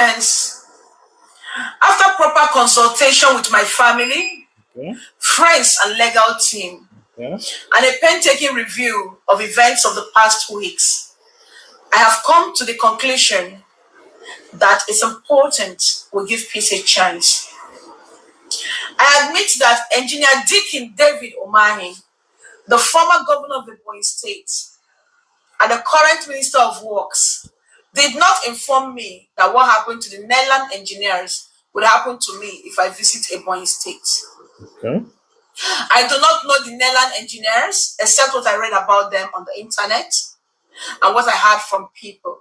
Hence, after proper consultation with my family, friends, and legal team, and a painstaking review of events of the past weeks, I have come to the conclusion that it's important we give peace a chance. I admit that Engineer Deacon David Umahi, the former governor of the Ebonyi State and the current Minister of Works, did not inform me that what happened to the Netherlands engineers would happen to me if I visit Ebonyi State. Okay. I do not know the Netherlands engineers except what I read about them on the internet and what I heard from people.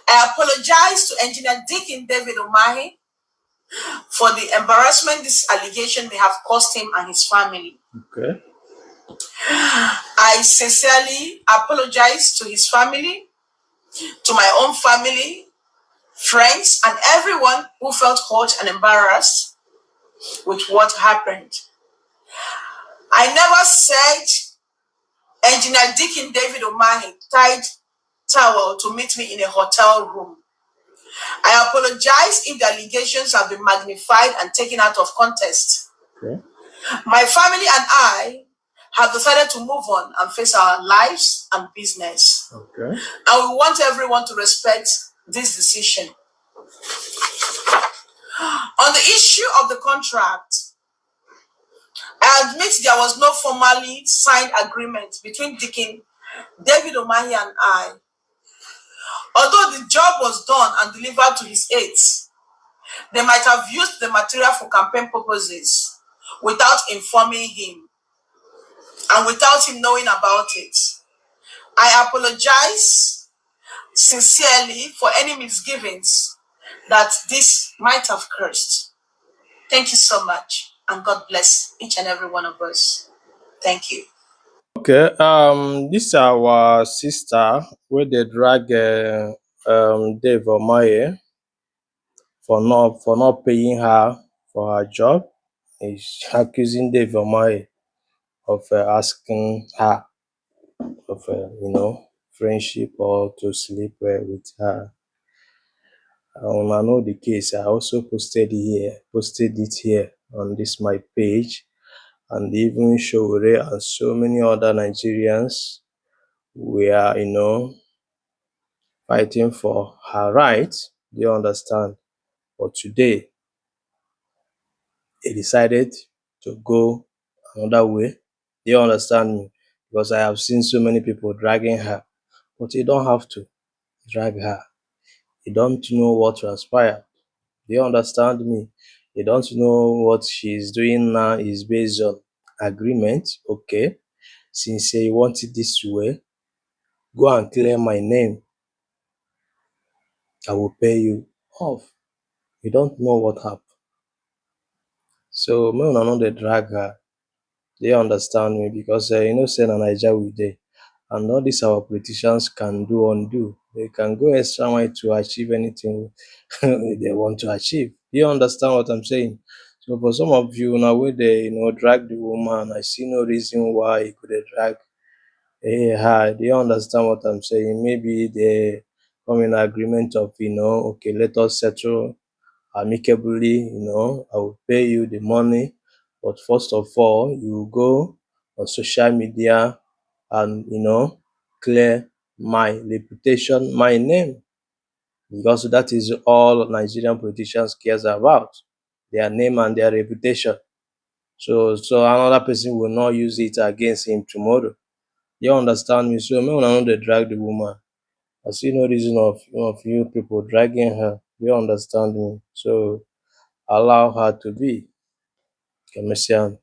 I apologize to Engineer Deacon David Umahi for the embarrassment this allegation may have caused him and his family. Okay. I sincerely apologize to his family, to my own family, friends, and everyone who felt hurt and embarrassed with what happened. I never said Engineer Deacon David Umahi tied towel to meet me in a hotel room. I apologize if the allegations have been magnified and taken out of context. Okay. My family and I have decided to move on and face our lives and business. Okay. And we want everyone to respect this decision. On the issue of the contract, I admit there was no formally signed agreement between Deacon David Umahi and I. Although the job was done and delivered to his aides, they might have used the material for campaign purposes without informing him and without him knowing about it. I apologize sincerely for any misgivings that this might have caused. Thank you so much, and God bless each and every one of us. Thank you. Okay. This our sister where they drag Dave Umahi for not paying her for her job. Is accusing Dave Umahi of asking her of friendship or to sleep with her. I know the case. I also posted it here on this my page, and even Showore and so many other Nigerians were fighting for her rights. Do you understand? But today they decided to go another way. Do you understand me? Because I have seen so many people dragging her, but you don't have to drag her. You don't know what transpired. Do you understand me? You don't know what she's doing now is based on agreement. Okay, since you want it this way, go and clear my name. I will pay you off. You don't know what happened. So, me una no dey drag her. Do you understand me? Because say na Naija we dey, and all these our politicians can do undo. They can go extra mile to achieve anything they want to achieve. Do you understand what I'm saying? So for some of you now wey dey drag the woman, I see no reason why you could drag her. Do you understand what I'm saying? Maybe they come in agreement of okay, let us settle amicably, I will pay you the money. But first of all, you go on social media and, clear my reputation, my name. Because that is all Nigerian politicians cares about, their name and their reputation. So another person will not use it against him tomorrow. You understand me? So me una no dey drag the woman. I see no reason of you people dragging her. You understand me? So allow her to be. Commercial.